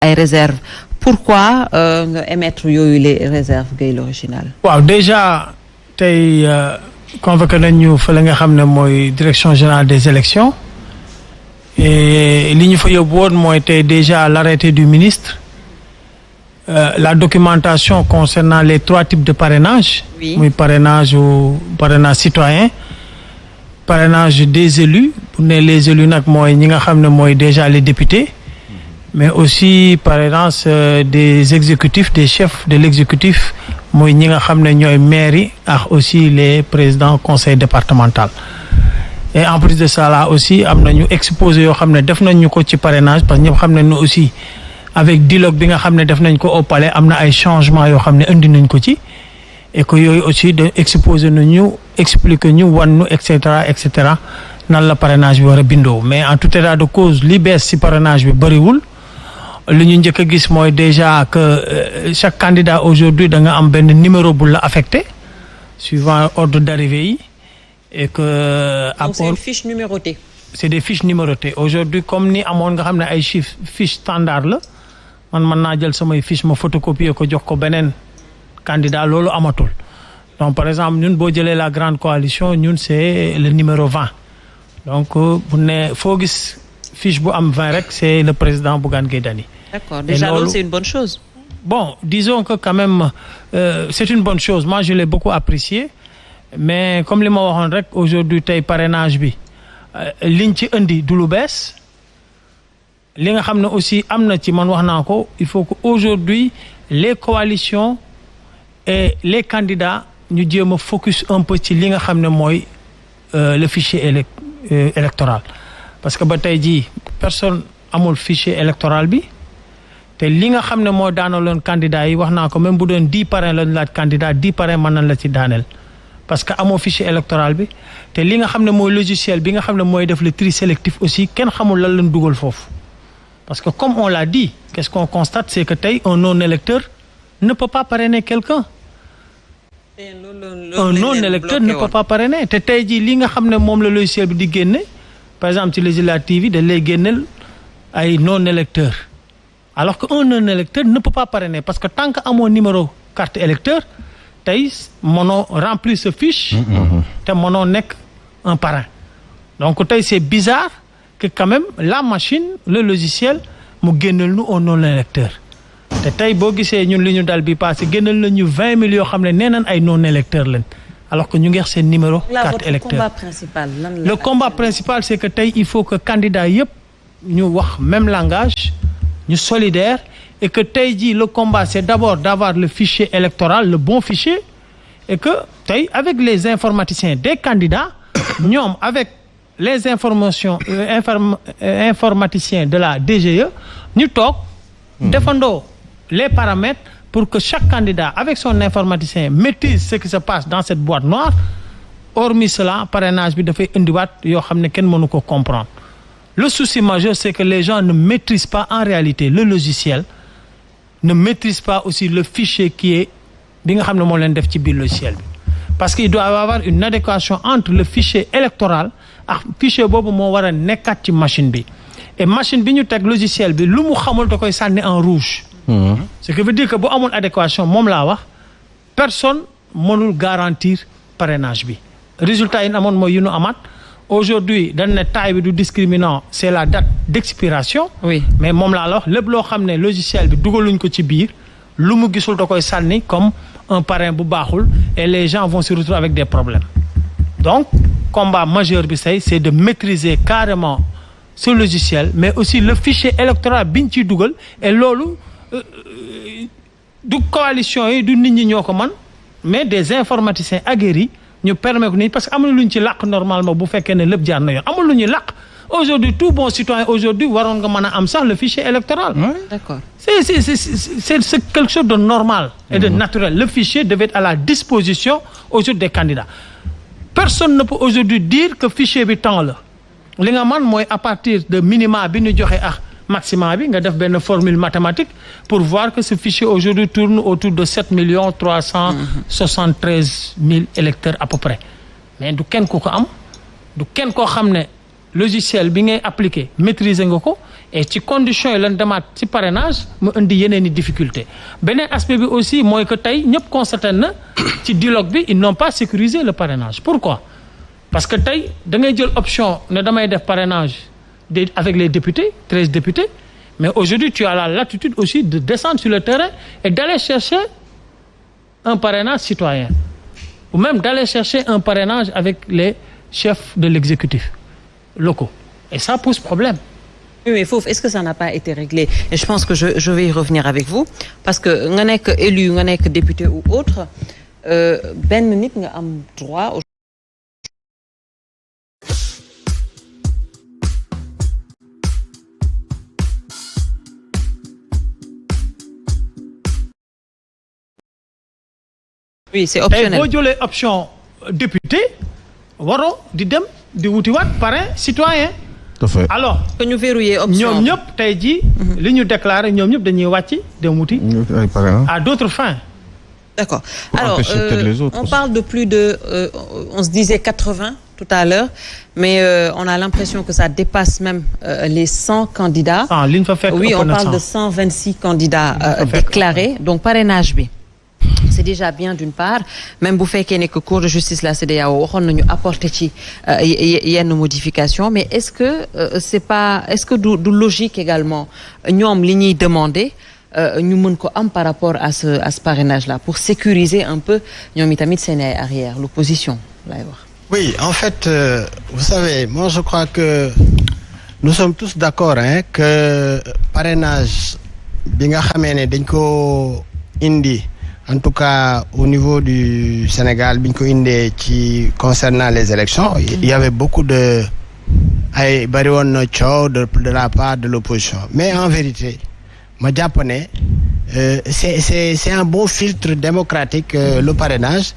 ay réserves pourquoi nga émettre yooyu les réserves Gueye l'original. waaw déjà tey convoqué nañ ñu fa la nga xam ne mooy direction générale des élections et li ñu fa yóbbu woon mooy tey déjà l'arrêté du ministre la documentation concernant les 3 types de parrainage. Oui. muy parrainage citoyen parrainage des élus bu ne les élus nag mooy ñi nga xam ne mooy déjà les députés mais aussi parrainage des exécutifs des chefs de l'exécutif mooy ñi nga xam ne ñooy maires yi ak aussi les présidents conseil départemental et en plus de ça là aussi am nañu exposé yoo xam ne def nañ ñu ko ci parrainage parce que ñëpp xam nañ ne aussi avec dialogue bi nga xam ne def nañ ko au palais am na ay changements yoo xam ne indi nañ ko ci et que yooyu aussi de exposé nañu expliquer ñu wan ñu et cetera nan la parrainage bi war a bindoo mais en tout état de cause li bees ci parrainage bi bëriwul li ñu njëkk a gis mooy déjà que chaque candidat aujourd'hui da nga am benn numéro bu la affecté suivant ordre d'arrivée yi et que donc c'est une fiche numérotée. c'est des fiches numérotées aujourd'hui comme ni amoon nga xam ne ay chiffres fiche standard la man mën naa jël samay fiche ma photocopier ko jox ko beneen candidat loolu amatul donc par exemple ñun boo jëlee la grande coalition ñun c'est le numéro 20 donc bu ne foo gis fiche bu am 20 rek c'est le président Bougane Gueye Dany. D'accord, déjà loolu c'est une bonne chose. Bon, disons que quand même c'est une bonne chose. Moi je l'ai beaucoup apprécié mais comme li ma waxoon rek aujourd'hui tey parrainage bi liñ ci indi du lu bees li nga xam ne aussi am na ci man wax naa ko il faut que aujourd'hui les coalitions et les candidats ñu jéem a focus un peu ci li nga xam ne mooy le fichier électoral parce que ba tey jii personne amul fichier électoral bi te li nga xam ne moo daanaloon candidat yi wax naa ko même bu doon 10 parrains lañu laaj candidat 10 parrains mën nañ la ci daaneel parce que amoo fichier électoral bi te li nga xam ne mooy logiciel bi nga xam ne mooy def le tri sélectif aussi kenn xamul lan lañ dugal foofu parce que comme on l'a dit qu'est-ce qu'on constate c'est que tey un non électeur ne peut pas parrainer quelqu'un un non électeur ne peut pas parrainer te tey jii li nga xam ne moom la logiciel bi di génne par exemple ci législative yi dañ lay génneel ay non électeurs alors que un non électeur ne peut pas parrainer parce que tant que amoo numéro carte électeur tey mënoo remplir sa fiche te mënoo nekk un parrain donc tey c'est bizarre que quand même la machine le logiciel mu génneel nu un non électeur te tey boo gisee ñun li ñu dal bi passé génneel nañu 20 000 yoo xam ne nee nañ ay non électeurs lañ alors que ñu ngi wax seen numéro carte électeur le combat principal c'est que tey il faut que candidat yëpp ñu wax même langage ñu solidaire et que tey jii le combat c'est d'abord d'avoir le fichier électoral le bon fichier et que tey avec les informaticiens des candidats ñoom avec les informaticiens de la DGE ñu toog défendoo les paramètres pour que chaque candidat avec son informaticien maîtrise ce qui se passe dans cette boîte noire hormis cela parrainage bi dafay indiwaat yoo xam ne kenn mënu ko comprendre le souci majeur c'est que les gens ne maîtrisent pas en réalité le logiciel ne maîtrisent pas aussi le fichier qui est bi nga xam ne moo leen def ci biir logiciel bi parce qu'il doit y avoir une adéquation entre le fichier électoral ak fichier boobu moo war a nekkaat ci machine bi et machine bi ñu teg logiciel bi lu mu xamul da koy sànni en rouge ce qui veut dire que bu amul adéquation moom laa wax personne mënul garantir parrainage bi résultat yi amoon mooy yu nu amaat aujourd'hui dañ ne taille bi du discriminant c'est la date d'expiration oui mais moom laa la wax lépp loo xam ne logiciel bi dugaluñ ko ci biir lu mu gisul da koy sànni comme un parrain bu baaxul et les gens vont se retrouver avec des problèmes donc combat majeur bi c'est de maîtriser carrément ce logiciel mais aussi le fichier électoral bi ñu ciy dugal et loolu du coalition yi du nit ñi ñoo ko man mais des informaticiens aguerris ñu permettre ni parce que amul lu ñu ci làq normalement bu fekkee ne lépp jaar na yoon amul lu ñuy làq aujourd'hui tout bon citoyen aujourd'hui waroon nga mën a am sax le fichier électoral. D'accord. C'est quelque chose de normal et de naturel. Le fichier devait être à la disposition aujourd'hui des candidats. Personne ne peut aujourd'hui dire que fichier bi temps la li nga man mooy à partir de minima bi ñu joxe ak maximum bi nga def benn formule mathématique pour voir que ce fichier aujourd'hui tourne autour de 7 373 000 électeurs à peu près mais du kenn ku ko am du kenn koo xam ne logiciel bi ngay appliqué maîtriser nga ko et ci conditions yi lan demaat ci parrainage mu indi yeneen i difficulté beneen aspect bi aussi mooy que tey ñëpp constaté na ci dialogue bi ils n'ont pas sécurisé le parrainage pourquoi parce que tey da ngay jël option ne damay def parrainage avec les députés 13 députés mais aujourd'hui tu as la latitude aussi de descendre sur le terrain et d'aller chercher un parrainage citoyen ou même d'aller chercher un parrainage avec les chefs de l'exécutif locaux et ça pose problème. Oui, mais foofu est-ce que ça n'a pas été réglé et je pense que je vais y revenir avec vous parce que nga nekk élu nga nekk député ou autre benn nit nga am droit. Oui, c'est optionnel. boo jëlee option député waroo di dem di wutiwaat parrain citoyen. alors que ñu verrouiller option ñoom ñëpp tey jii. li ñu déclaré ñoom ñëpp dañuy wàcc dem wuti. à d'autres fins. D'accord. Alors on parle de plus de on se disait 80 tout à l'heure mais on a l'impression que ça dépasse même les 100 candidats. li ñu fa fekk oui, on parle de 126 candidats déclarés donc parrainage bi. C'est déjà bien d'une part même bu fekkee ne que Cour de justice la CEDEAO waxoon nañu apporter ci yenn modification mais est-ce que du logique également ñoom li ñuy demander ñu mën ko am par rapport à ce parrainage là pour sécuriser un peu ñoom itamit seen ay arrière l'opposition lay wax. Oui, en fait vous savez moi je crois que nous sommes tous d'accord que parrainage bi nga xamee ne dañ ko indi. En tout cas au niveau du Sénégal bi ñu ko indee ci concernant les élections il y avait beaucoup de ay bari woon na coow de la part de l'opposition mais en vérité ma jàpp ne c'est un bon filtre démocratique le parrainage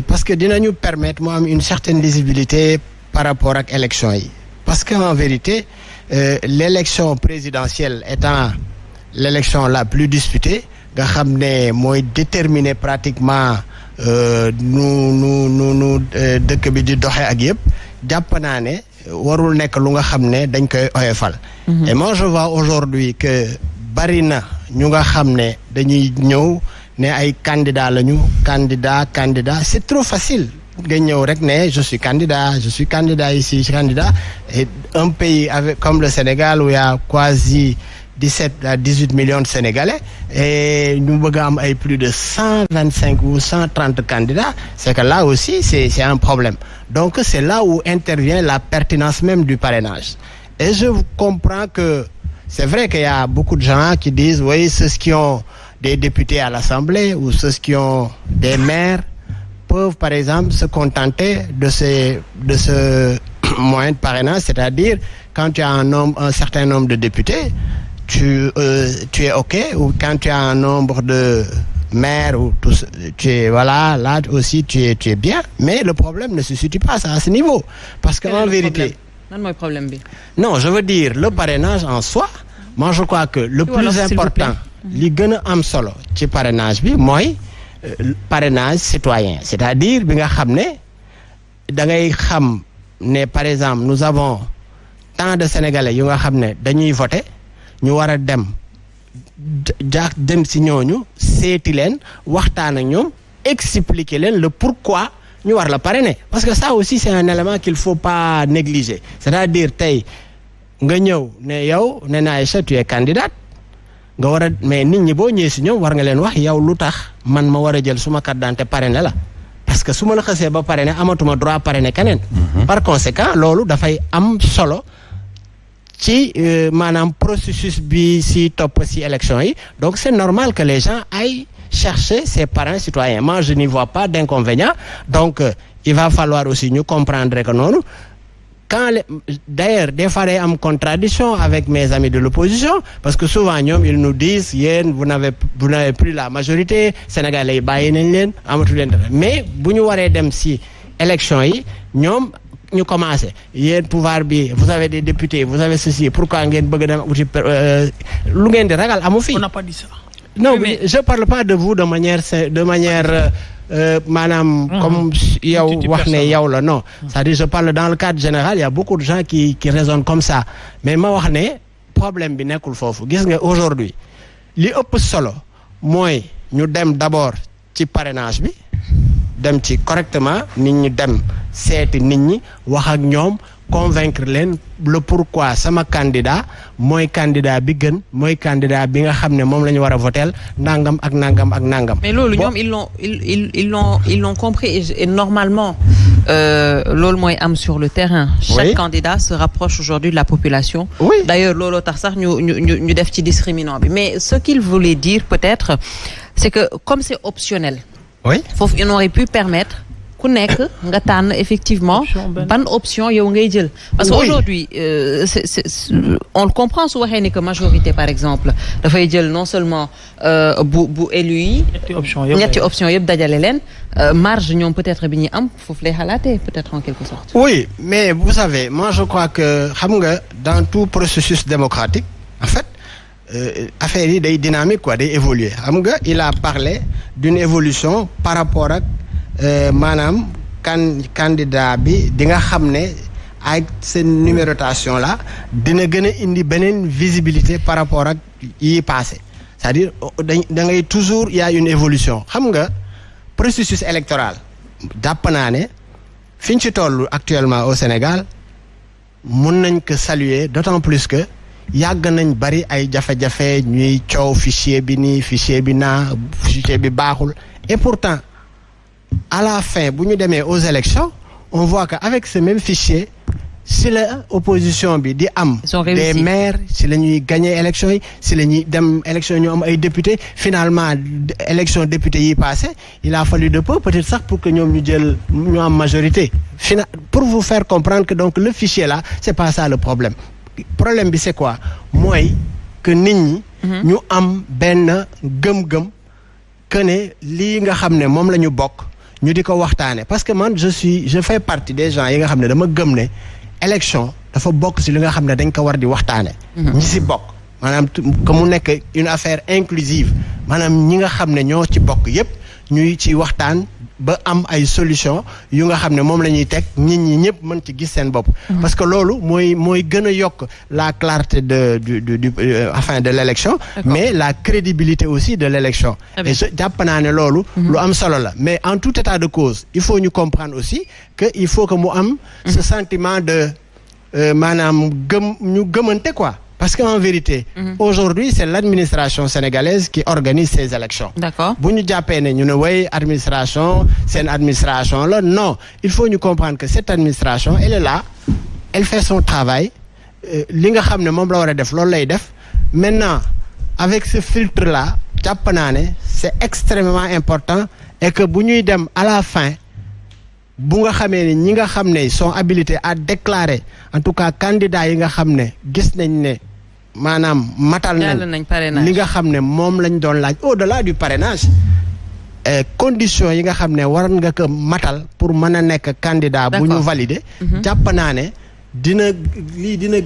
parce que dinañu permettre mu am une certaine lisibilité par rapport ak élections yi parce que en vérité l'élection présidentielle étant l'élection la plus disputée nga xam ne mooy déterminer pratiquement nu dëkk bi di doxe ak yëpp jàpp naa ne warul nekk lu nga xam ne dañ koy oyofal. Et moi je vois aujourd'hui que bari na ñu nga xam ne dañuy ñëw ne ay candidat lañu candidat c'est trop facile nga ñëw rek ne je suis candidat ici candidat et un pays comme le Sénégal où il y a quasi 17 à 18 millions de Sénégalais et ñu bëgg a am ay plus de 125 ou 130 candidats c'est que là aussi c'est un problème donc c'est là où intervient la pertinence même du parrainage et je comprends que c'est vrai qu'il y a beaucoup de gens qui disent oui ceux qui ont des députés à l'Assemblée ou ceux qui ont des maires peuvent par exemple se contenter de ce moyen de parrainage c'est-à-dire quand tu as un certain nombre de députés tu es OK ou quand tu as un nombre de maires ou tout tu es voilà là aussi tu es bien mais le problème ne se situe pas à ce niveau parce que en vérité lan mooy problème bi non je veux dire le parrainage en soi moi je crois que le plus important li gën a am solo ci parrainage bi mooy parrainage citoyen c'est-à-dire bi nga xam ne da ngay xam ne par exemple nous avons tant de Sénégalais yu nga xam ne dañuy voter ñu war a dem si ñooñu seeti leen waxtaan ak ñoom expliquer leen le pourquoi ñu war la parrainer parce que ça aussi c'est un élément qu'il faut pas négliger c'est-à-dire tey nga ñëw ne yow ne na Aïcha tu es candidate nga war a mais nit ñi boo ñëwee si ñoom war nga leen wax yow lu tax man ma war a jël suma carte d'identité parrainer la parce que su ma la xasee ba parrainer amatuma droit parrainer keneen par conséquent loolu dafay am solo ci maanaam processus bi si topp si élection yi donc c'est normal que les gens aillent chercher ces parrains citoyens moi je n'y vois pas d'inconvénient donc il va falloir aussi ñu comprendre que noonu d'ailleurs des fois day am contradiction avec mes amis de l'opposition parce que souvent ñoom ils nous disent yéen vous n'avez plus la majorité sénégalais yi bàyyi nañ leen amatu leen dara mais bu ñu waree dem si élection yi ñoom ñu commencé yéen pouvoir bi vous avez des députés vous avez ceci pourquoi ngeen bëgg dem uti lu ngeen di ragal amu fi. On n'a pas dit ça. Non mais je parle pas de vous de manière maanaam comme yow wax ne yow la non c'est-à-dire je parle dans le cadre général il y a beaucoup de gens qui raisonnent comme ça mais ma wax ne problème bi nekkul foofu gis nga aujourd'hui li ëpp solo mooy ñu dem d'abord ci parrainage bi dem ci correctement nit ñi dem seeti nit ñi wax ak ñoom convaincre leen le pourquoi sama candidat mooy candidat bi gën mooy candidat bi nga xam ne moom la ñu war a voter nangam ak nangam ak nangam. mais loolu ñoom ils l'ont compris et normalement loolu mooy am sur le terrain. Chaque candidat se rapproche aujourd'hui de la population. Oui. D'ailleurs looloo tax sax ñu def ci discriminant bi mais ce qu'il voulait dire peut-être c'est que comme c'est optionnel. Oui. Foofu on aurait pu permettre. ku nekk nga tànn effectivement ban option yow ngay jël parce que aujourd'hui on le comprend su waxee ni que majorité par exemple dafay jël non seulement bu élu yi ñetti option yëpp dajale leen marge ñoom peut-être bi ñuy am foofu lay xalaatee peut-être en quelque sorte. Oui mais vous savez moi je crois que xam nga dans tout processus démocratique en fait affaire yi day dynamique quoi day évoluer xam nga il a parlé d'une évolution par rapport ak maanaam candidat bi di nga xam ne ak seen numérotation là dina gën a indi beneen visibilité par rapport ak yi passé c'est-à-dire da ngay toujours y a une évolution xam nga processus électoral jàpp naa ne fi ñu ci toll actuellement au Sénégal mun nañ ko saluer d'autant plus que yàgg nañ bari ay jafe-jafe ñuy coow fichier bi nii fichier bi naa fichier bi baaxul et pourtant à la fin bu ñu demee aux élections on voit que avec ce même fichier si la opposition bi di am des maires si la ñuy gagner élections yi si la ñuy dem élections yi ñu am ay députés finalement élection députés yi passé il a fallu de peu peut-être sax pour que ñoom ñu jël ñu am majorité pour vous faire comprendre que donc le fichier là c'est pas ça le problème bi c'est quoi mooy que nit ñi ñu am benn gëm-gëm que ne lii nga xam ne moom la ñu bokk ñu di ko waxtaane parce que man je fais partie des gens yi nga xam ne dama gëm ne élection dafa bokk ci li nga xam ne dañ ko war di waxtaane ñi ci bokk maanaam que mu nekk une affaire inclusive maanaam ñi nga xam ne ñoo ci bokk yépp ñuy ci waxtaan ba am ay solution yu nga xam ne moom la ñuy teg nit ñi ñëpp mën ci gis seen bopp parce que loolu mooy gën a yokk la clarté de l'élection mais la crédibilité aussi de l'élection et jàpp naa ne loolu lu am solo la mais en tout état de cause il faut ñu comprendre aussi que il faut que mu am ce sentiment de maanaam ñu gëmante quoi parce qu'en vérité aujourd'hui c'est l'administration sénégalaise qui organise ces élections d'accord bu ñu jàppee ne ñu ne way administration seen administration la non il faut ñu comprendre que cette administration elle est là elle fait son travail li nga xam ne moom la war a def loolu lay def maintenant avec ce filtre là jàpp naa ne c'est extrêmement important et que bu ñuy dem à la fin bu nga xamee ne ñi nga xam ne sont habilités à déclarer en tout cas candidats yi nga xam ne gis nañ ne maanaam matal nañ li nga xam ne moom lañ doon laaj au-delà du parrainage conditions yi nga xam ne war nga ko matal pour mën a nekk candidat bu ñu valider jàpp naa ne dina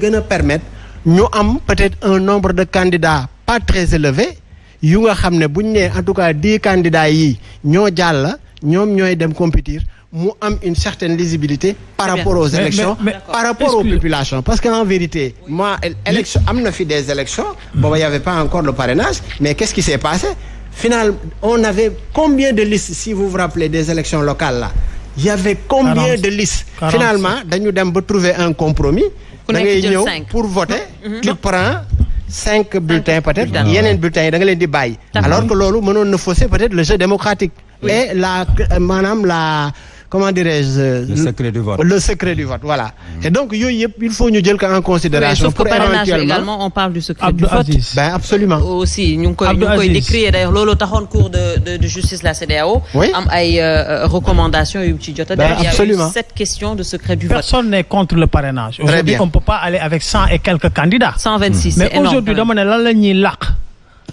gën a permettre ñu am peut-être un nombre de candidats pas très élevé yu nga xam ne buñ ne en tout cas 10 candidats yi ñoo jàll ñoom ñooy dem compétir mu am une certaine lisibilité par rapport aux élections par rapport aux populations parce que en vérité moi élection am na fi des élections booba y avait pas encore le parrainage mais qu'est-ce qui s'est passé finalement on avait combien de listes si vous vous rappelez des élections locales là il y avait combien de listes finalement dañu dem ba trouver un compromis da ngay ñëw pour voter tu prends 5 bulletins peut-être yeneen bulletins yi da nga leen di bàyyi alors que loolu mënoon na fausser peut-être le jeu démocratique et maanaam comment dirais-je le secret du vote voilà et donc yooyu yëpp il faut ñu jël ko en considération pour éventuellement également on parle du secret du vote ben absolument aussi ñu ngi koy décrier d'ailleurs loolu taxoon cour de justice la CEDEAO am ay recommandations yu ci jot a def il y a eu cette question de secret du vote personne n'est contre le parrainage aujourd'hui on peut pas aller avec 100 et quelques candidats 126 mais aujourd'hui dama ne lan la ñuy làq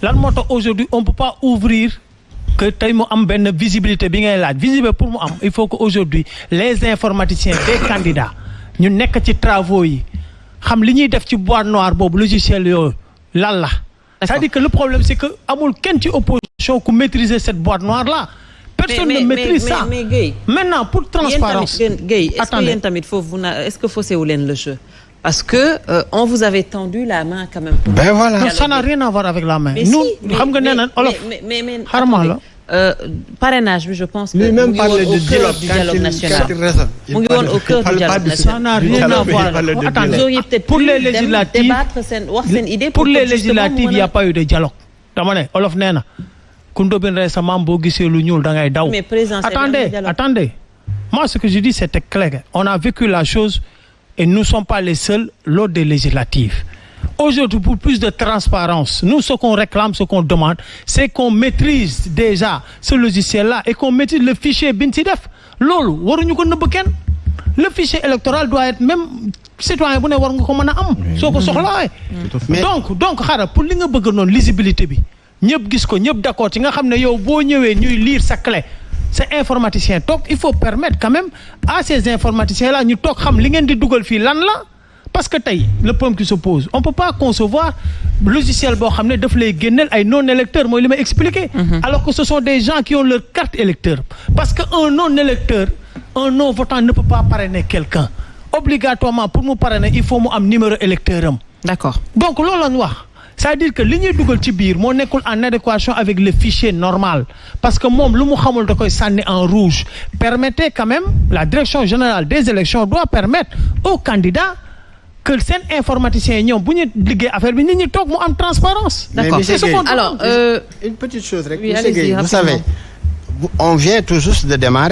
lan moo tax aujourd'hui on peut pas ouvrir que tey mu am benn visibilité bi ngay laaj visibilité pour mu am il faut que aujourd'hui les informaticiens des candidats ñu nekk ci travaux yi xam li ñuy def ci boîte noire boobu logiciel yooyu lan la c'est-à-dire que le problème c'est que amul kenn ci opposition ku maîtriser cette boîte noire là personne ne maîtrise ça mais Guèye maintenant pour transparence Guèye est-ce que yéen tamit foofu est-ce que faussé wu leen le jeu parce que on vous avait tendu la main quand même. Ben voilà. Non, ça n'a rien à voir avec la main. Mais nous si, xam nga nee na olof. mais xarma la. Parrainage bi je pense que lui-même parle de dialogue national. mu ngi woon au cœur du dialogue national. Ça n'a rien à voir. Attendez, vous auriez peut-être pour pu les législatives débattre seen wax seen idée. pour les législatives il y a pas eu de dialogue. dama ne olof nee na ku ndóobin récemment boo gisee lu ñuul da ngay daw. mais président attendez. Moi ce que je dis c'est clair. On a vécu la chose et nous ne sommes pas les seuls lors des législatives. Aujourd'hui, pour plus de transparence, nous, ce qu'on réclame, ce qu'on demande, c'est qu'on maîtrise déjà ce logiciel-là et qu'on maîtrise le fichier BINTIDEF. Lolo, waruñu ko nëbb kenn. Le fichier électoral doit être même citoyen bu ne war nga ko mën a am. soo ko soxlawee. donc xaaral pour li nga bëgg noonu lisibilité bi ñëpp gis ko ñëpp d'accord ci nga xam ne yow boo ñëwee ñuy lire sa clé. C'est informaticien toog il faut permettre quand même à ces informaticiens-là ñu toog xam li ngeen di dugal fii lan la. Parce que tey le problème qui se pose on peut pas concevoir logiciel boo xam ne daf lay génneel ay non électeurs mooy li ma expliqué. Alors que ce sont des gens qui ont leur carte électeur parce que un non électeur un non votant ne peut pas parrainer quelqu'un obligatoirement pour mu parrainer il faut mu am numéro électeur am. D'accord. Donc loolu la ñu wax c'est-à-dire que li ñuy dugal ci biir moo nekkul en adéquation avec le fichier normal parce que moom lu mu xamul da koy sànni en rouge permettez quand même la direction générale des élections doit permettre aux candidats que seen informaticiens yi ñoom bu ñu liggéey affaire bi nit ñi toog mu am transparence. D'accord. Alors une petite chose rek. Oui, allez-y, vous savez on vient tout juste de démarrer.